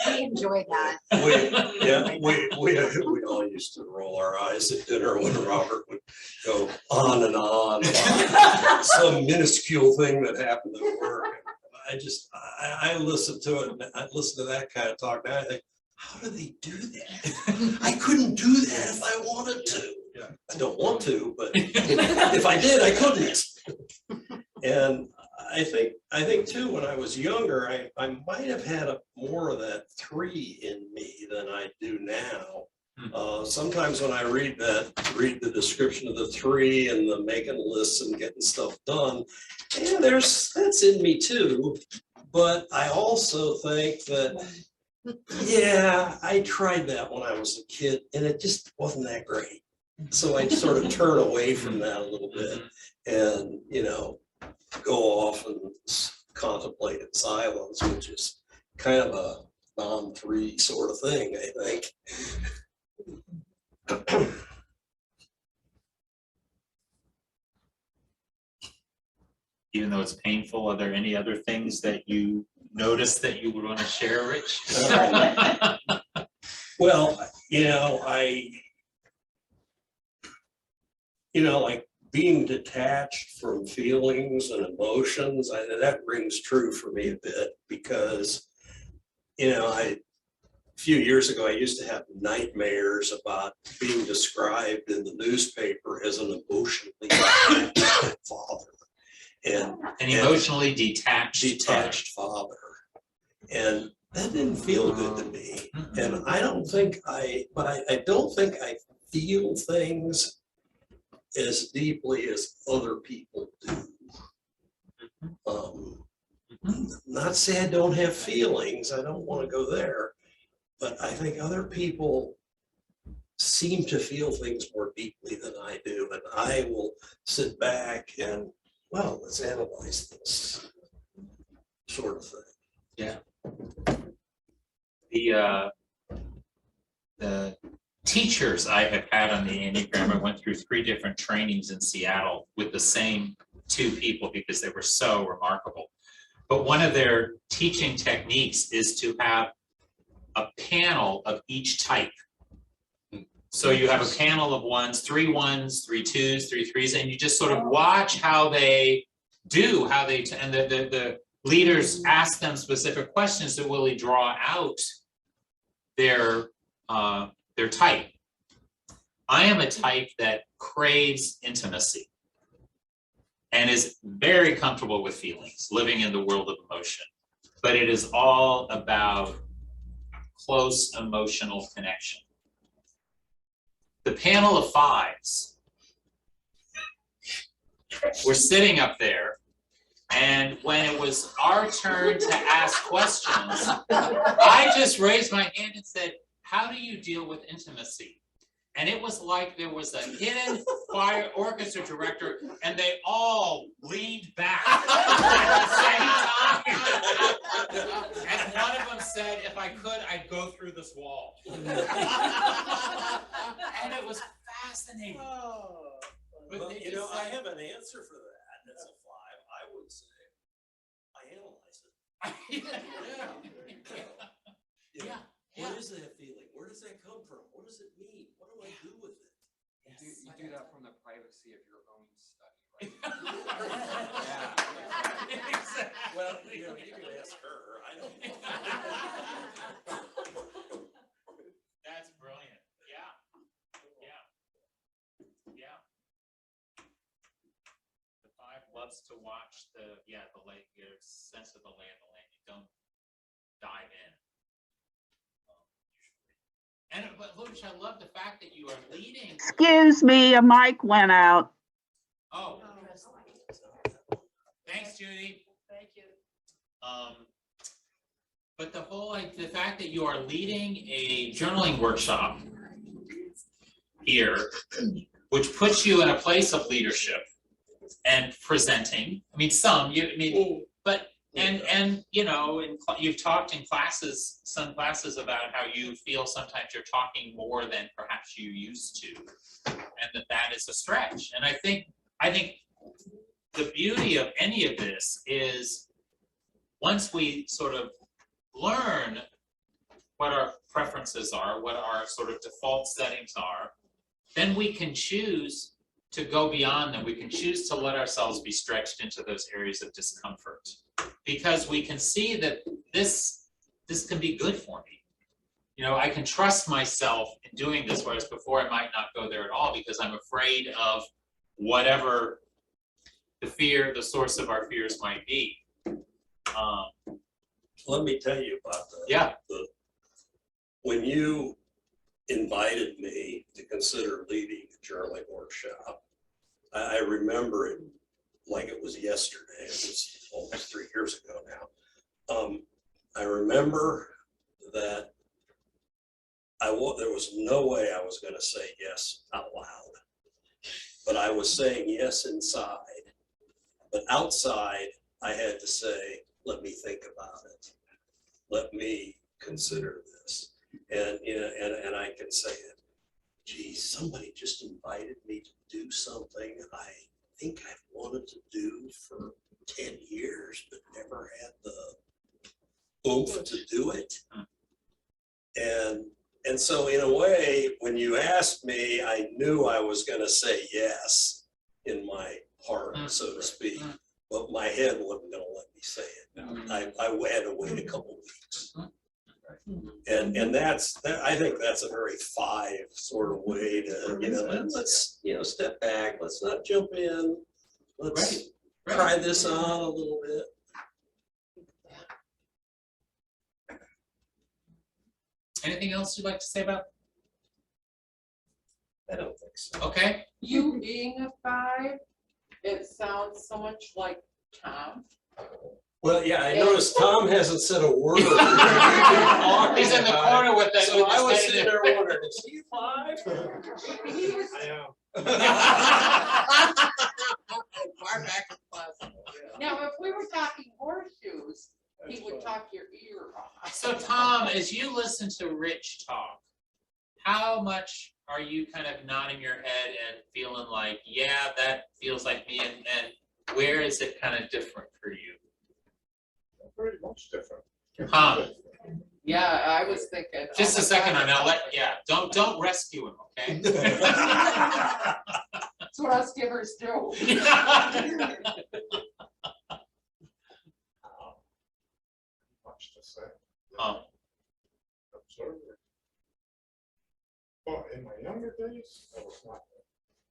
We enjoy that. We all used to roll our eyes at dinner when Robert would go on and on about some minuscule thing that happened at work. I listen to it, and I listen to that kind of talk now, I think, how do they do that? I couldn't do that if I wanted to. I don't want to, but if I did, I couldn't. And I think too, when I was younger, I might have had more of that 3 in me than I do now. Sometimes when I read the description of the 3 and the making lists and getting stuff done, and that's in me too. But I also think that, yeah, I tried that when I was a kid and it just wasn't that great. So I sort of turn away from that a little bit and, go off and contemplate in silence, which is kind of a non-3 sort of thing, I think. Even though it's painful, are there any other things that you notice that you would want to share, Rich? Well, like being detached from feelings and emotions, that rings true for me a bit because, a few years ago, I used to have nightmares about being described in the newspaper as an emotionally detached father. And an emotionally detached father. And that didn't feel good to me. And I don't think I feel things as deeply as other people do. Not say I don't have feelings, I don't want to go there, but I think other people seem to feel things more deeply than I do, and I will sit back and, well, let's analyze this sort of thing. The teachers I have had on the Enneagram, I went through 3 different trainings in Seattle with the same 2 people because they were so remarkable. But one of their teaching techniques is to have a panel of each type. So you have a panel of 1s, 3 1s, 3 2s, 3 3s, and you just sort of watch how they do, and the leaders ask them specific questions to really draw out their type. I am a type that craves intimacy and is very comfortable with feelings, living in the world of emotion. But it is all about close emotional connection. The panel of 5s were sitting up there, and when it was our turn to ask questions, I just raised my hand and said, how do you deal with intimacy? And it was like there was a hidden choir orchestra director, and they all leaned back at the same time. And one of them said, if I could, I'd go through this wall. And it was fascinating. But Well, they you just know, I said- have an answer for that. That's a 5. I would say, I analyze it. Yeah. What is that feeling? Where does that come from? What does it mean? What do I do with it? You do that from the privacy of your own study, right? Exactly. Well, you know, you can ask her, I don't know. That's brilliant. Yeah. The 5 loves to watch the lake, your sense of the lay of the land. You don't dive in. And but Luch, I love the fact that you are leading. Excuse me, a mic went out. Oh, thanks, Judy. Thank you. But the fact that you are leading a journaling workshop here, which puts you in a place of leadership and presenting. I mean, but you know, you've talked in some classes about how you feel sometimes you're talking more than perhaps you used to, and that is a stretch. And I think the beauty of any of this is once we sort of learn what our preferences are, what our sort of default settings are, then we can choose to go beyond them. We can choose to let ourselves be stretched into those areas of discomfort, because we can see that this can be good for me. You know, I can trust myself in doing this, whereas before I might not go there at all because I'm afraid of whatever the source of our fears might be. Let me tell you about that. When you invited me to consider leading a journaling workshop, I remember it like it was yesterday. It was almost 3 years ago now. I remember that there was no way I was going to say yes out loud, but I was saying yes inside. But outside, I had to say, let me think about it. Let me consider this. And, you know, and I can say it. Geez, somebody just invited me to do something I think I've wanted to do for 10 years, but never had the oomph to do it. And so in a way, when you asked me, I knew I was going to say yes in my heart, so to speak, but my head wasn't going to let me say it. I had to wait a couple weeks. And I think that's a very 5 sort of way to, you know, let's, you know, step back, let's not jump in, let's try this on a little bit. Anything else you'd like to say about? I don't think so. Okay. You being a 5, it sounds so much like Tom? Well, yeah, I noticed Tom hasn't said a word. He's in the corner with the. So with the I was steady- sitting there wondering, is he 5? I am. Far back as possible. Now, if we were talking horseshoes, he would talk your ear off. So Tom, as you listen to Rich talk, how much are you kind of nodding your head and feeling like, yeah, that feels like me, and where is it kind of different for you? Very much different. Huh. Yeah, I was thinking. Just oh a my second, God, and I'll let, yeah, don't rescue him, okay? That's what us givers do. Much to say. Oh. Observer. Well, in my younger days, I was not.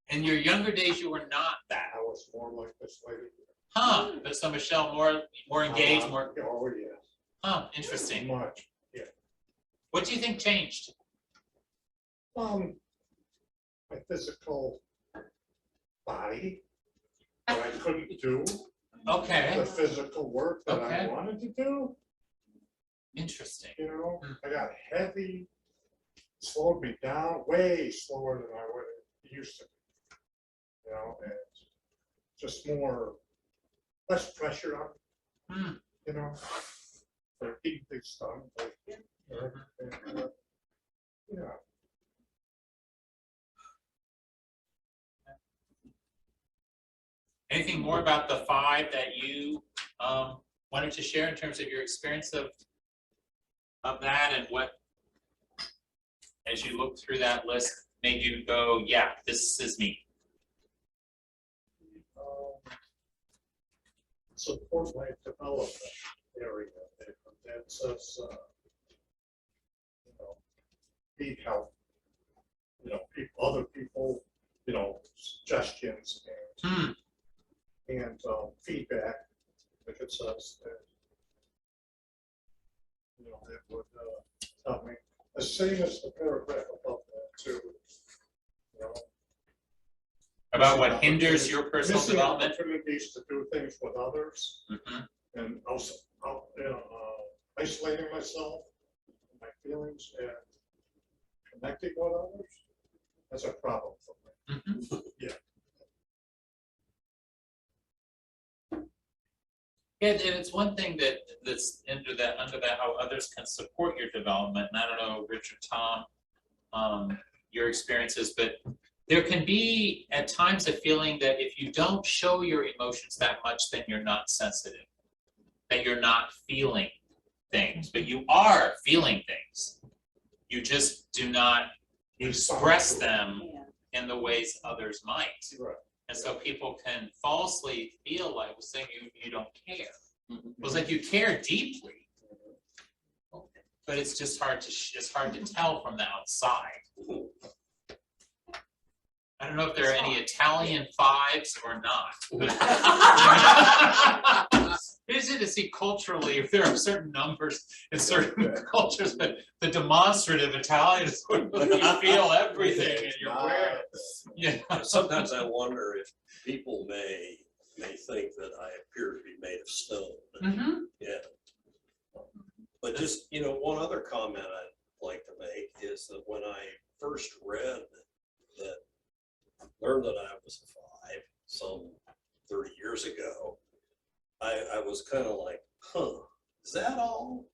In your younger days, you were not that, I was more like this lady. huh? But so Michelle, more engaged, more, Oh, yes. huh, interesting. Much. What do you think changed? My physical body, that I couldn't do, Okay, the physical work that Okay. I wanted to do, interesting. you know, Hmm. I got heavy, slowed me down way slower than I would used to. You know, and just more, less pressure on, Hmm. you know, for getting things done. But, yeah. Anything more about the 5 that you wanted to share in terms of your experience of that, and what, as you looked through that list, made you go, yeah, this is me? Support life development area, that says, you know, need help, you know, other people, you know, suggestions Hmm. and feedback, like it says that, you know, it would tell me, the same as the paragraph above that too, you know. About what hinders your personal Missing development? opportunities to do things with others, Mhm. and also, you know, isolating myself, my feelings, and connecting with others, that's a problem for me. Mhm. Yeah. Yeah, and it's one thing that's under that, how others can support your development, and I don't know, Richard, Tom, your experiences, but there can be at times a feeling that if you don't show your emotions that much, then you're not sensitive, that you're not feeling things, but you are feeling things. You just do not express them in the ways others might. Right. And so people can falsely feel like, saying you don't care. Well, it's like you care deeply, but it's just hard to it's hard to tell from the outside. I don't know if there are any Italian 5s or not. Interesting to see culturally if there are certain numbers in certain cultures, but the demonstrative Italians would feel everything, and you're wearing it. Yeah. Sometimes I wonder if people may think that I appear to be made of stone. Mhm. Yeah. But just, you know, one other comment I'd like to make is that when I first read that, learned that I was a 5 some 30 years ago, I was kind of like, huh, is that all?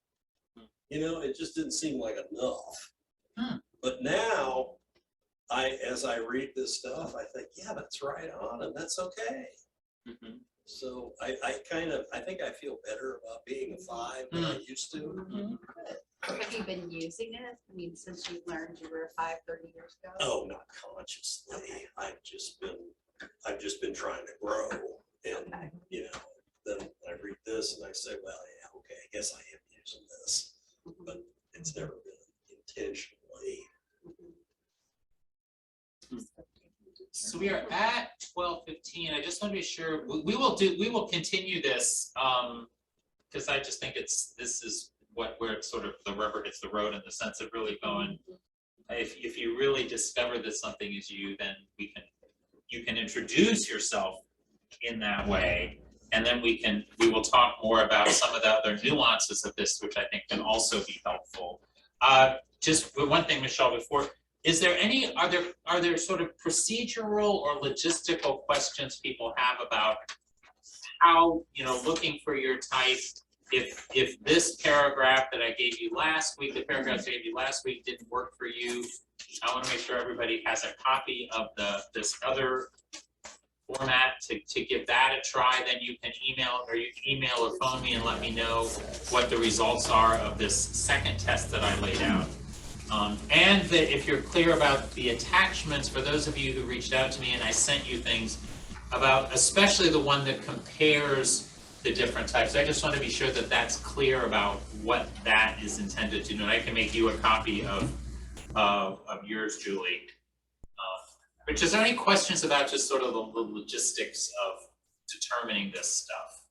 You know, it just didn't seem like enough. But now, as I read this stuff, I think, yeah, that's right on, and that's okay. So I think I feel better about being a 5 than I used to. Have you been using it? I mean, since you learned you were a 5 30 years ago? Oh, not consciously. I've just been trying to grow, and you know, then I read this and I say, well, yeah, okay, I guess I am using this, but it's never been intentionally. So we are at 12:15. I just want to be sure we will continue this because I just think this is where it's sort of the rubber hits the road in the sense of really going. If you really discover that something is you, then you can introduce yourself in that way. And then we will talk more about some of the other nuances of this, which I think can also be helpful. Just one thing, Michelle, before, are there sort of procedural or logistical questions people have about how, looking for your type, if this paragraph that I gave you last week, the paragraphs I gave you last week didn't work for you, I want to make sure everybody has a copy of this other format to give that a try. Then you can email or phone me and let me know what the results are of this second test that I laid out. And that if you're clear about the attachments, for those of you who reached out to me and I sent you things about, especially the one that compares the different types, I just want to be sure that that's clear about what that is intended to do. And I can make you a copy of yours, Julie. Rich, is there any questions about just sort of the logistics of determining this stuff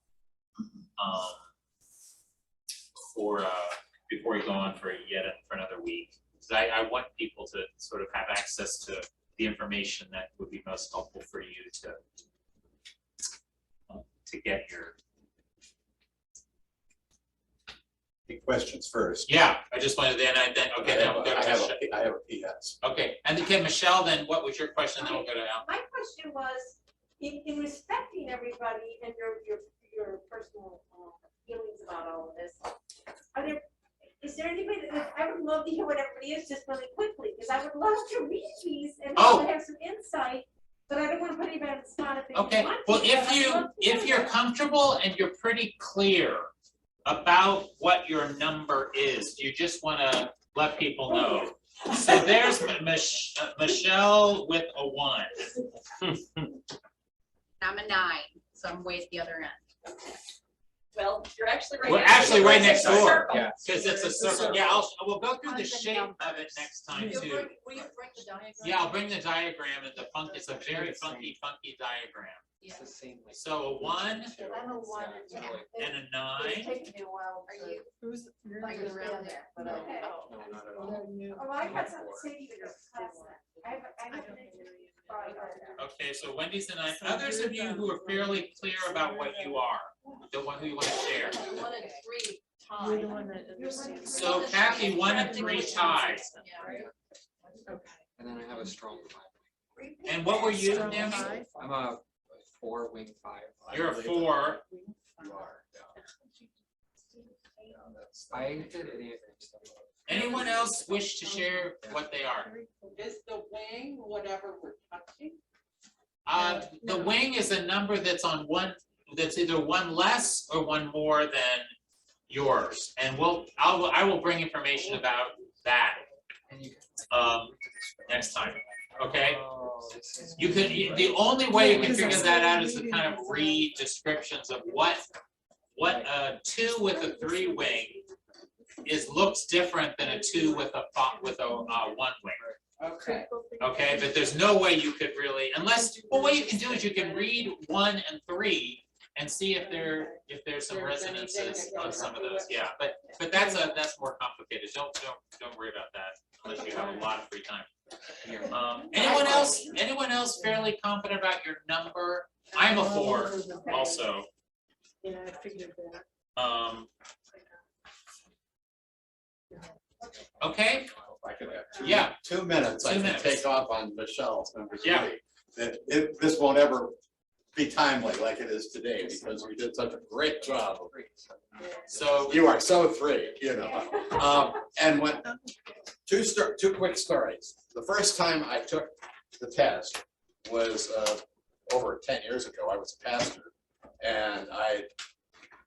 before we go on for another week? Because I want people to sort of have access to the information that would be most helpful for you to get your questions first. Yeah, I just wanted then okay, then we'll go to Michelle. I have a PS. Okay, and again, Michelle, then what was your question? Then we'll go to Al. My question was, in respecting everybody and your personal feelings about all of this, is there anybody that, I would love to hear what everybody is just really quickly, because I would love to read these and have some insight, but I don't want to put anybody on the spot if they Okay, want well, to, if you're comfortable and you're pretty clear about what your number is, you just want to let people know. So there's Michelle with a 1. I'm a 9, so I'm way at the other end. Well, you're actually right. We're actually right next door, Yeah. because it's a circle. Yeah, we'll go through the shape of it next time Will too. you bring the diagram? Yeah, I'll bring the diagram, and it's a very funky diagram. It's the same like. So a 1 I'm a 1 and a 9. It's taken me a while. Are you? Who's, you're Like just around down there. but I- Okay. oh. No, not at all. Oh, I got something to say to you in class then. I have an Okay, so Wendy's and I, others of you who are fairly clear about what you are, the one who you want to share. 1 and 3 You're the tied. one that understands. So Kathy, 1 and 3 ties. Yeah. Okay. And then I have a strong 5. And what were you, Strong Naomi? 5. I'm a 4 wing 5. You're a 4. You are, I did Enneagram stuff. Anyone else wish to share what they are? Is the wing whatever we're touching? The wing is a number that's on one, that's either 1 less or 1 more than yours. And I will bring information about that And you next time, okay? this is- You could, the only way you can figure that out is to kind of read descriptions of what a 2 with a 3 wing looks different than a 2 with a 1 wing. Okay. Okay, but there's no way you could really, what you can do is you can read 1 and 3 and see if there's some resonances on some of those, yeah, but that's more complicated. Don't worry about that unless you have a lot of free time. Anyone else fairly confident about your number? I'm a 4 also. Yeah, I figured that. Okay, If I could have Yeah. 2 minutes, I 2 can minutes. take off on Michelle's number 3. Yeah. This won't ever be timely like it is today, because we did such a great job. so, You are so 3, you know. And when, two quick stories. The first time I took the test was over 10 years ago. I was a pastor, and I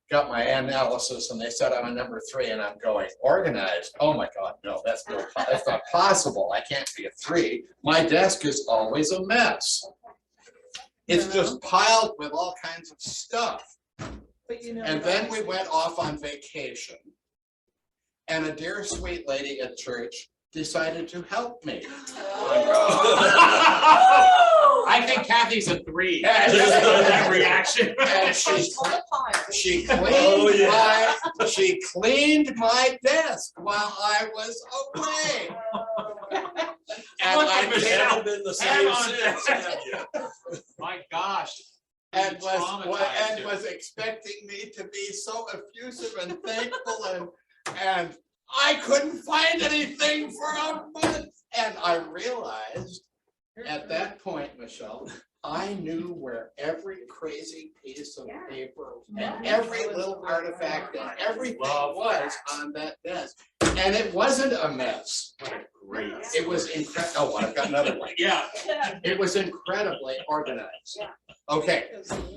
got my analysis, and they said I'm a number 3, and I'm going, organized. Oh my God, no, that's not possible. I can't be a 3. My desk is always a mess. It's just piled with all kinds of stuff. But you know. And then we went off on vacation, and a dear sweet lady at church decided to help me. I think Kathy's a 3. Yeah, Just on that reaction. And she cleaned my desk while I was away. And Look I at Michelle. Haven't been the Hang same on. since, have you? My gosh, and was traumatized her. expecting me to be so effusive and thankful and I couldn't find anything for a month. And I realized at that point, Michelle, I knew where every crazy piece of paper and every little artifact and everything was on that desk. And it wasn't a mess. Great. It was incredible. Oh, I've got another one. Yeah. It was incredibly organized. Okay,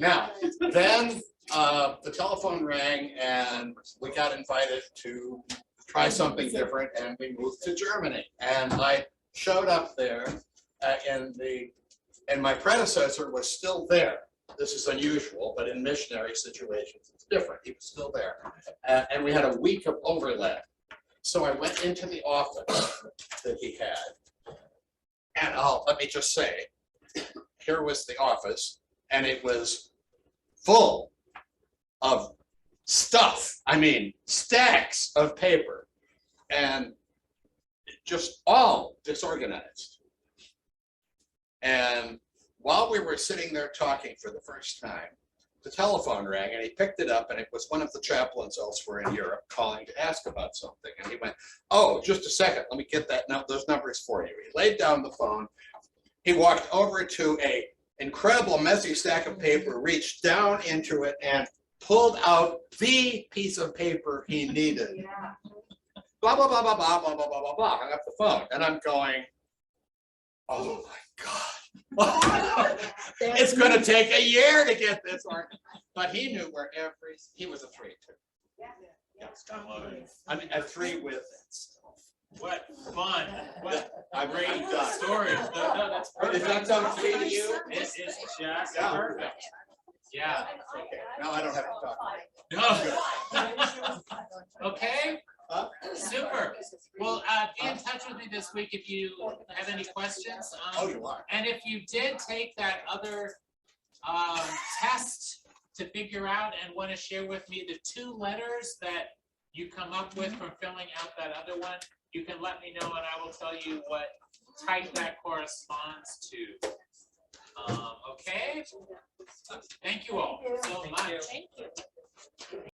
now, then the telephone rang and we got invited to try something different and we moved to Germany. And I showed up there and my predecessor was still there. This is unusual, but in missionary situations, it's different. He was still there. And we had a week of overlap. So I went into the office that he had. And let me just say, here was the office and it was full of stuff. I mean, stacks of paper and just all disorganized. And while we were sitting there talking for the first time, the telephone rang and he picked it up and it was one of the chaplains elsewhere in Europe calling to ask about something. And he went, oh, just a second, let me get those numbers for you. He laid down the phone. He walked over to a incredible messy stack of paper, reached down into it and pulled out the piece of paper he needed. Blah, blah, blah, blah, blah, blah, blah, blah, blah, blah, hung up the phone. And I'm going, oh my God. It's gonna take a year to get this organized. But he knew where he was a 3 too. I mean, a 3 with. What fun. What I'm great done. story. No, that's perfect. Is that sound 3 to you? It is just Yeah. perfect. Yeah. Okay, now I don't have to talk. No. Okay, Huh? super. Well, be in touch with me this week if you have any questions. Oh, you are. And if you did take that other test to figure out and want to share with me the 2 letters that you come up with from filling out that other one, you can let me know and I will tell you what type that corresponds to. Okay? Thank you all so much.